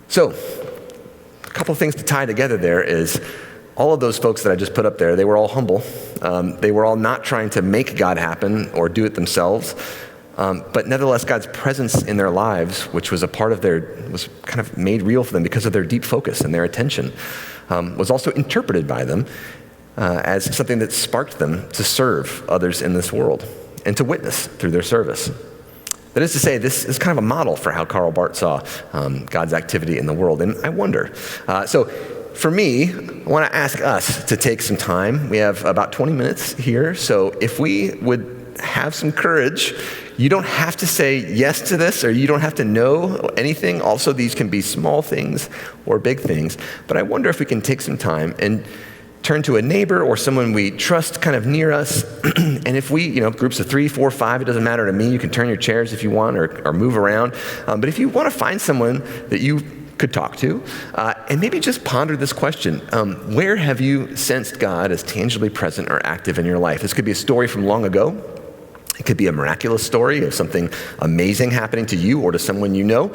So, a couple of things to tie together there is all of those folks that I just put up there, they were all humble. They were all not trying to make God happen or do it themselves, but nevertheless, God's presence in their lives, which was a part of was kind of made real for them because of their deep focus and their attention, was also interpreted by them as something that sparked them to serve others in this world and to witness through their service. That is to say, this is kind of a model for how Karl Barth saw God's activity in the world. And I wonder, so for me, I want to ask us to take some time. We have about 20 minutes here, so if we would have some courage, you don't have to say yes to this, or you don't have to know anything. Also, these can be small things or big things, but I wonder if we can take some time and turn to a neighbor or someone we trust kind of near us. And if we, groups of 3, 4, 5, it doesn't matter to me. You can turn your chairs if you want or move around. But if you want to find someone that you could talk to, and maybe just ponder this question, where have you sensed God as tangibly present or active in your life? This could be a story from long ago. It could be a miraculous story of something amazing happening to you or to someone you know.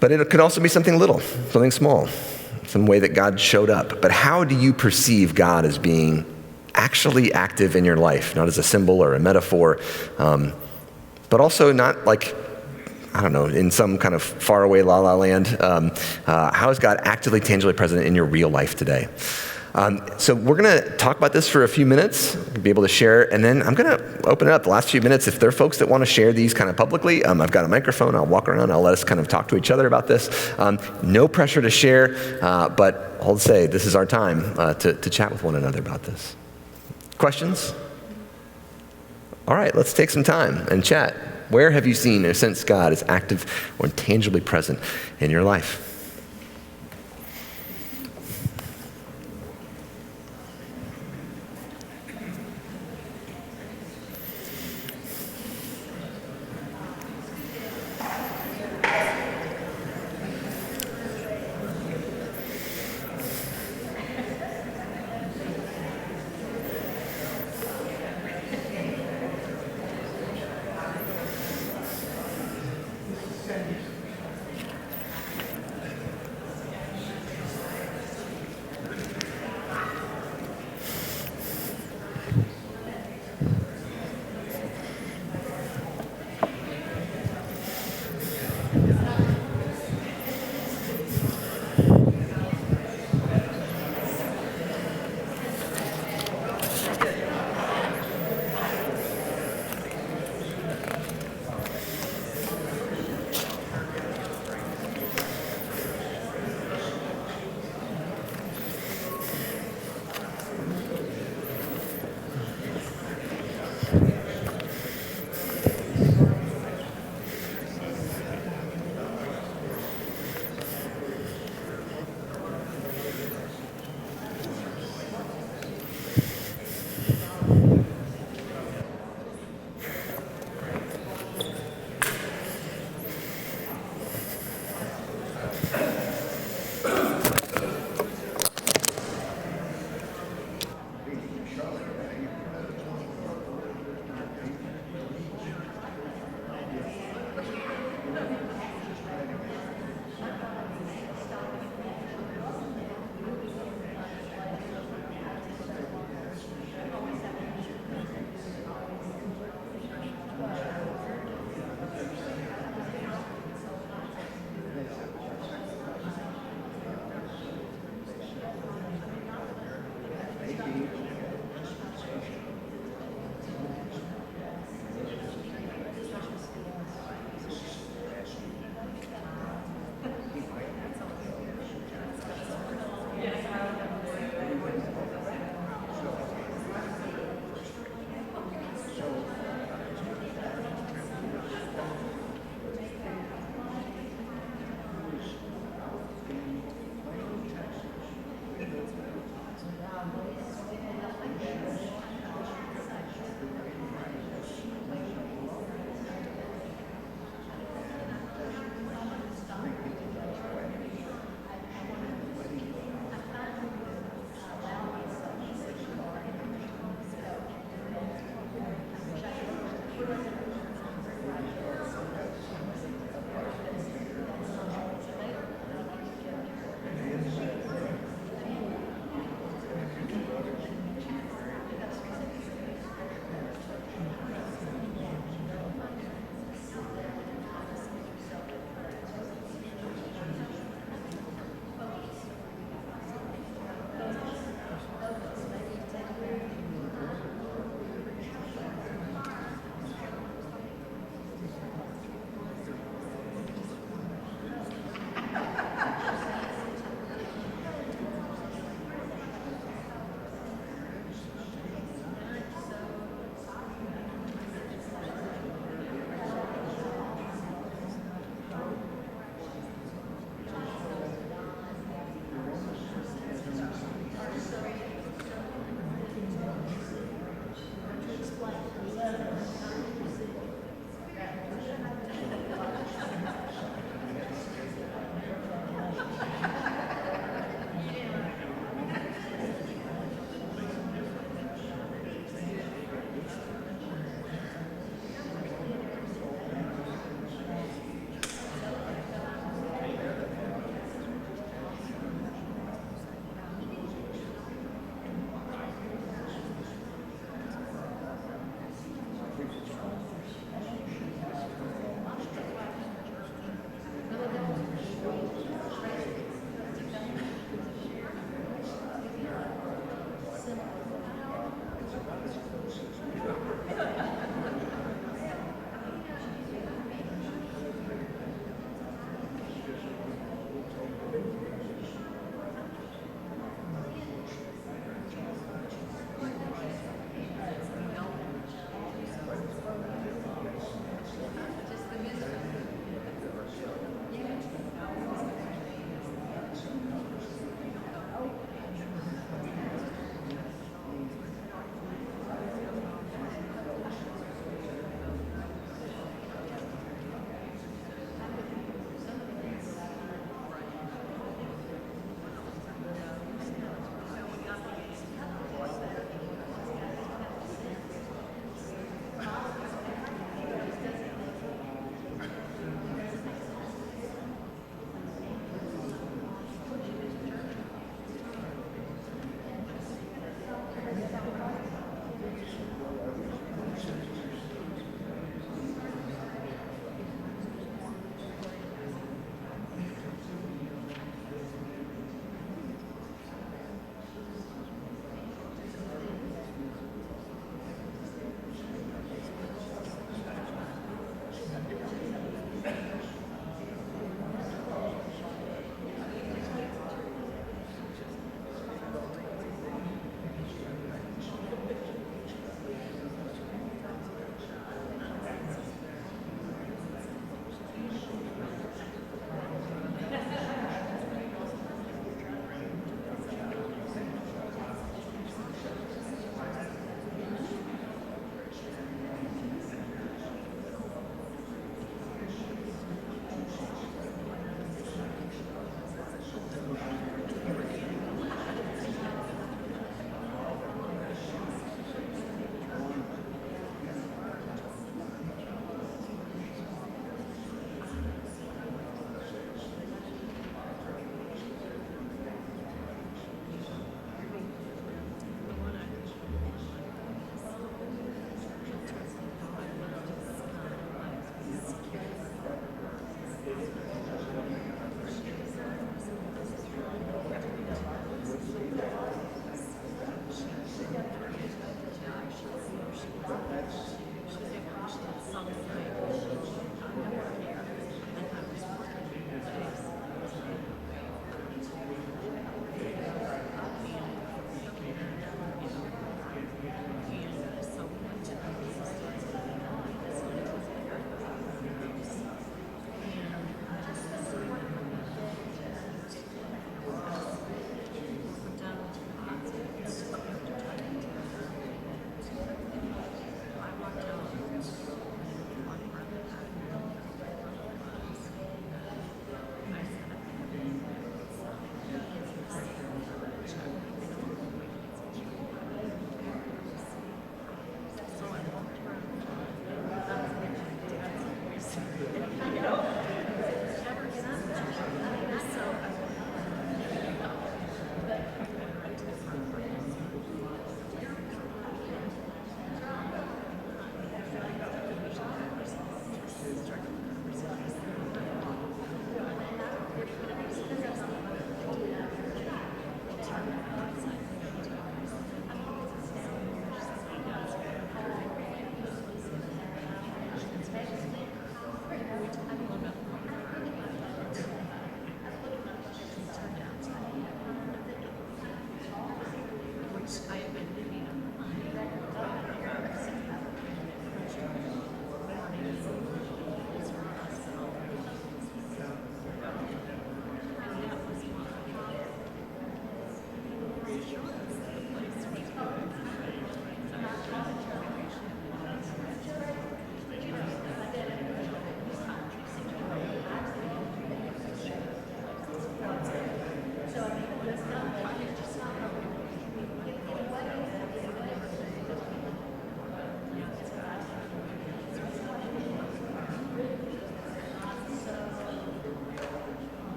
But it could also be something little, something small, some way that God showed up. But how do you perceive God as being actually active in your life? Not as a symbol or a metaphor, but also not like I don't know, in some kind of faraway la-la land? How is God actively, tangibly present in your real life today? So we're going to talk about this for a few minutes, be able to share, and then I'm going to open it up the last few minutes. If there are folks that want to share these kind of publicly, I've got a microphone. I'll walk around. I'll let us kind of talk to each other about this. No pressure to share, but I'll say this is our time to chat with one another about this. Questions? All right, let's take some time and chat. Where have you seen or sensed God is active or tangibly present in your life?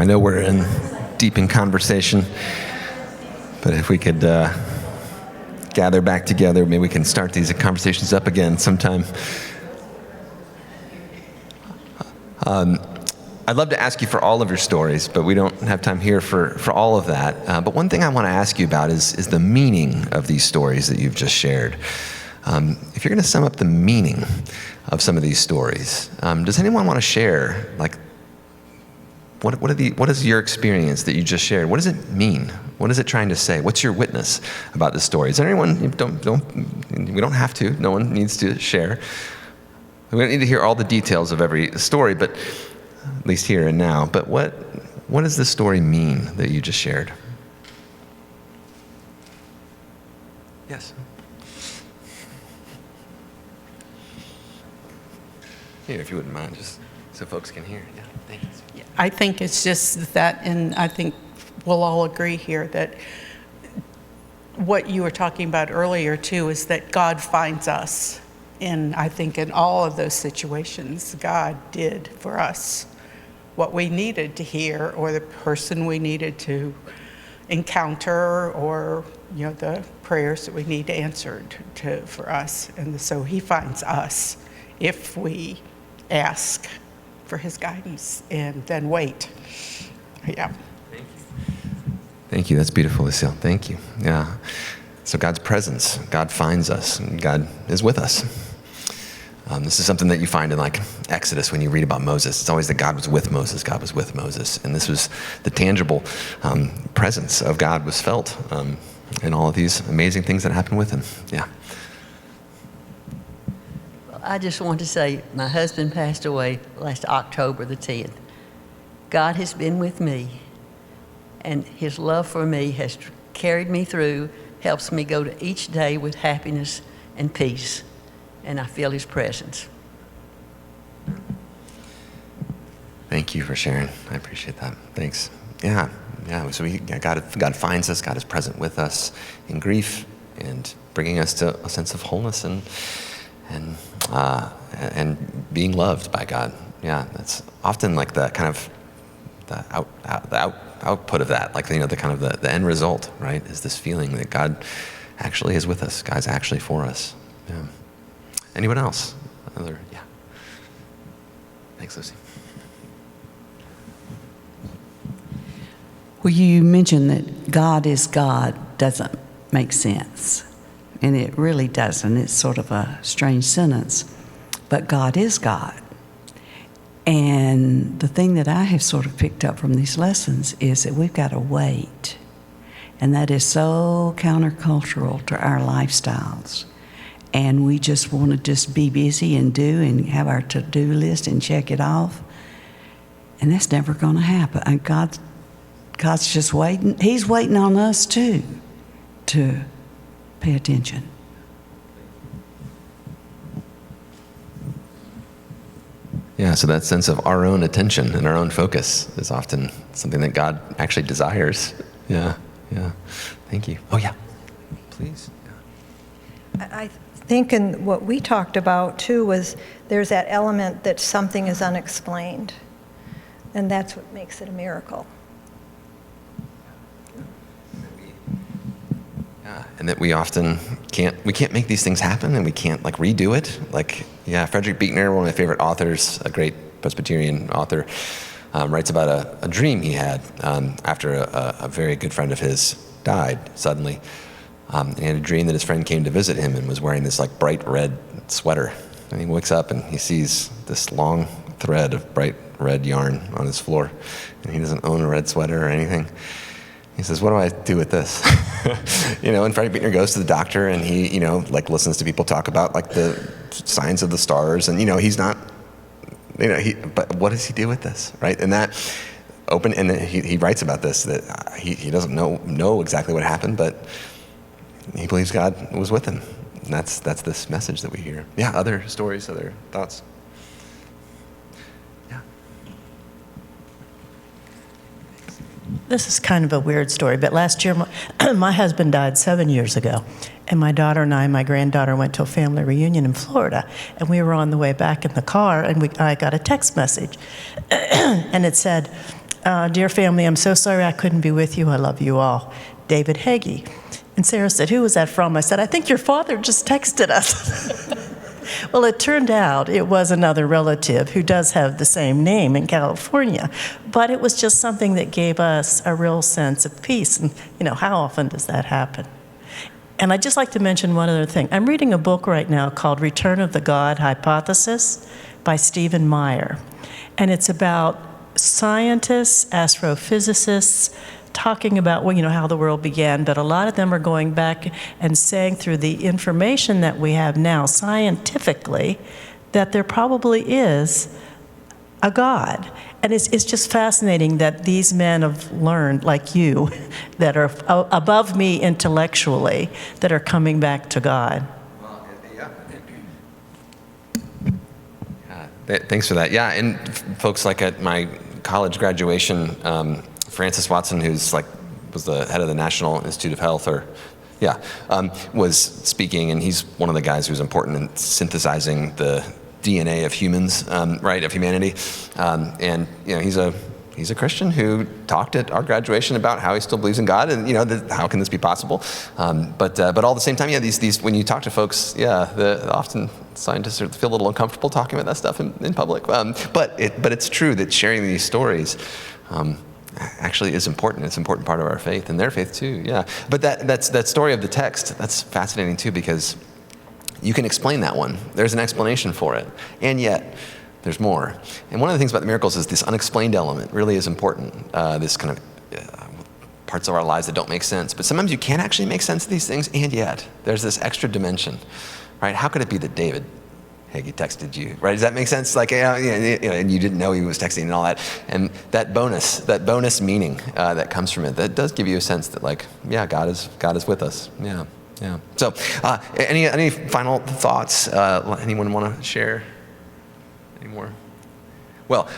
I know we're deep in conversation, but if we could gather back together, maybe we can start these conversations up again sometime. I'd love to ask you for all of your stories, but we don't have time here for all of that. But one thing I want to ask you about is the meaning of these stories that you've just shared. If you're going to sum up the meaning of some of these stories, does anyone want to share, like, what is your experience that you just shared? What does it mean? What is it trying to say? What's your witness about this story? Is there anyone? We don't have to. No one needs to share. We don't need to hear all the details of every story, but at least here and now. But what does this story mean that you just shared? Yes. Here, if you wouldn't mind, just so folks can hear. Yeah, thank you. Yeah, I think it's just that, and I think we'll all agree here that what you were talking about earlier too is that God finds us. And I think in all of those situations, God did for us what we needed to hear, or the person we needed to encounter, or the prayers that we need answered for us. And so he finds us if we ask for his guidance and then wait. Yeah. Thank you. Thank you. That's beautiful, Lucille. Thank you. Yeah. So God's presence, God finds us, and God is with us. This is something that you find in like Exodus when you read about Moses. It's always that God was with Moses, God was with Moses. And this was the tangible presence of God was felt in all of these amazing things that happened with him. Yeah. Well, I just want to say my husband passed away last October the 10th. God has been with me, and his love for me has carried me through, helps me go to each day with happiness and peace. And I feel his presence. Thank you for sharing. I appreciate that. Thanks. Yeah. So God finds us. God is present with us in grief and bringing us to a sense of wholeness and being loved by God. Yeah, that's often like the kind of the output of that, like the kind of the end result, right? Is this feeling that God actually is with us. God's actually for us. Yeah. Anyone else? Yeah. Thanks, Lucy. Well, you mentioned that God is God doesn't make sense. And it really doesn't. It's sort of a strange sentence. But God is God. And the thing that I have sort of picked up from these lessons is that we've got to wait. And that is so countercultural to our lifestyles. And we just want to just be busy and do and have our to-do list and check it off. And that's never going to happen. And God's just waiting. He's waiting on us too to pay attention. Yeah, so that sense of our own attention and our own focus is often something that God actually desires. Yeah. Thank you. Oh, yeah. Please. Yeah. I think in what we talked about too was there's that element that something is unexplained, and that's what makes it a miracle. Yeah, and that we often can't make these things happen, and we can't like redo it. Like, yeah, Frederick Buechner, one of my favorite authors, a great Presbyterian author, writes about a dream he had after a very good friend of his died suddenly. He had a dream that his friend came to visit him and was wearing this like bright red sweater. And he wakes up and he sees this long thread of bright red yarn on his floor. And he doesn't own a red sweater or anything. He says, what do I do with this? And Frederick Buechner goes to the doctor and he, like listens to people talk about like the signs of the stars. And, he's not, but what does he do with this, right? And that and he writes about this, that he doesn't know exactly what happened, but he believes God was with him. And that's this message that we hear. Yeah, other stories, other thoughts? Yeah. This is kind of a weird story, but last year my husband died 7 years ago. And my daughter and my granddaughter went to a family reunion in Florida. And we were on the way back in the car, and I got a text message. And it said, Dear family, I'm so sorry I couldn't be with you. I love you all. David Hagee. And Sarah said, who was that from? I said, I think your father just texted us. Well, it turned out it was another relative who does have the same name in California. But it was just something that gave us a real sense of peace. And, how often does that happen? And I'd just like to mention one other thing. I'm reading a book right now called Return of the God Hypothesis by Stephen Meyer. And it's about scientists, astrophysicists, talking about, how the world began, but a lot of them are going back and saying through the information that we have now scientifically that there probably is a God. And it's just fascinating that these men have learned, like you, that are above me intellectually, that are coming back to God. Thanks for that. Yeah, and folks like at my college graduation, Francis Watson, who's was the head of the National Institute of Health, was speaking, and he's one of the guys who's important in synthesizing the DNA of humans, of humanity, and he's a Christian who talked at our graduation about how he still believes in God, and how can this be possible? But all at the same time, these when you talk to folks, often scientists feel a little uncomfortable talking about that stuff in public. But it's true that sharing these stories actually is important. It's an important part of our faith and their faith too. Yeah. But that story of the text, that's fascinating too, because you can explain that one. There's an explanation for it, and yet there's more. And one of the things about the miracles is this unexplained element really is important. This kind of parts of our lives that don't make sense. But sometimes you can't actually make sense of these things, and yet there's this extra dimension, right? How could it be that David Hagee texted you, right? Does that make sense? And you didn't know he was texting and all that. And that bonus meaning that comes from it, that does give you a sense that God is with us. Yeah. So, any final thoughts? Anyone want to share any more? Well,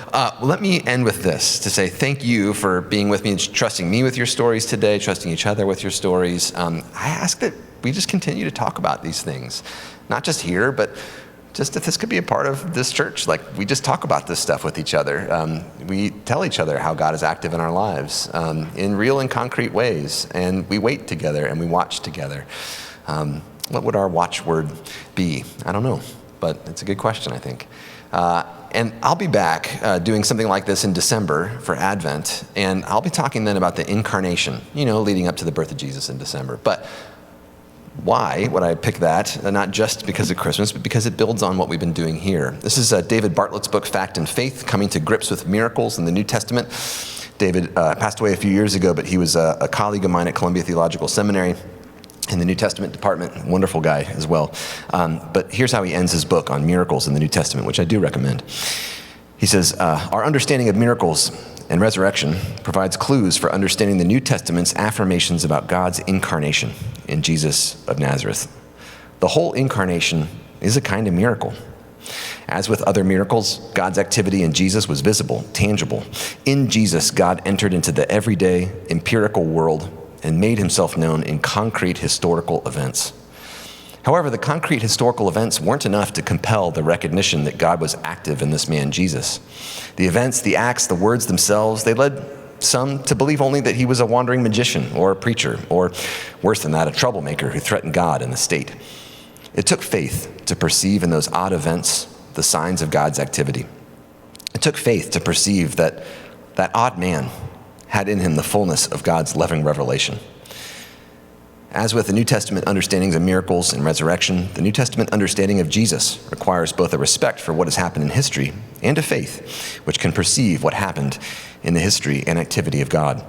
let me end with this, to say thank you for being with me and trusting me with your stories today, trusting each other with your stories. I ask that we just continue to talk about these things, not just here, but just if this could be a part of this church. We just talk about this stuff with each other. We tell each other how God is active in our lives in real and concrete ways, and we wait together and we watch together. What would our watchword be? I don't know, but it's a good question, I think. And I'll be back doing something like this in December for Advent, and I'll be talking then about the incarnation, leading up to the birth of Jesus in December. But why would I pick that? Not just because of Christmas, but because it builds on what we've been doing here. This is David Bartlett's book, Fact and Faith, Coming to Grips with Miracles in the New Testament. David passed away a few years ago, but he was a colleague of mine at Columbia Theological Seminary in the New Testament department. Wonderful guy as well. But here's how he ends his book on miracles in the New Testament, which I do recommend. He says, our understanding of miracles and resurrection provides clues for understanding the New Testament's affirmations about God's incarnation in Jesus of Nazareth. The whole incarnation is a kind of miracle. As with other miracles, God's activity in Jesus was visible, tangible. In Jesus, God entered into the everyday, empirical world and made himself known in concrete historical events. However, the concrete historical events weren't enough to compel the recognition that God was active in this man, Jesus. The events, the acts, the words themselves, they led some to believe only that he was a wandering magician or a preacher, or worse than that, a troublemaker who threatened God and the state. It took faith to perceive in those odd events the signs of God's activity. It took faith to perceive that that odd man had in him the fullness of God's loving revelation. As with the New Testament understandings of miracles and resurrection, the New Testament understanding of Jesus requires both a respect for what has happened in history and a faith which can perceive what happened in the history and activity of God.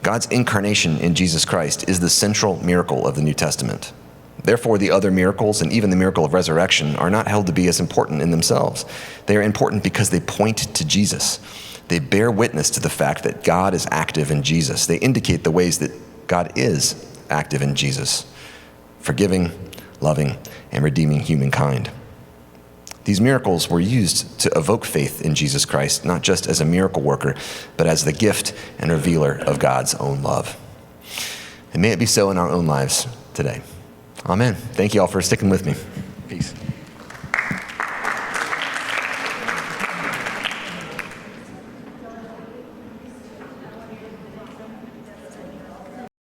God's incarnation in Jesus Christ is the central miracle of the New Testament. Therefore, the other miracles and even the miracle of resurrection are not held to be as important in themselves. They are important because they point to Jesus. They bear witness to the fact that God is active in Jesus. They indicate the ways that God is active in Jesus, forgiving, loving, and redeeming humankind. These miracles were used to evoke faith in Jesus Christ, not just as a miracle worker, but as the gift and revealer of God's own love. And may it be so in our own lives today. Amen. Thank you all for sticking with me. Peace.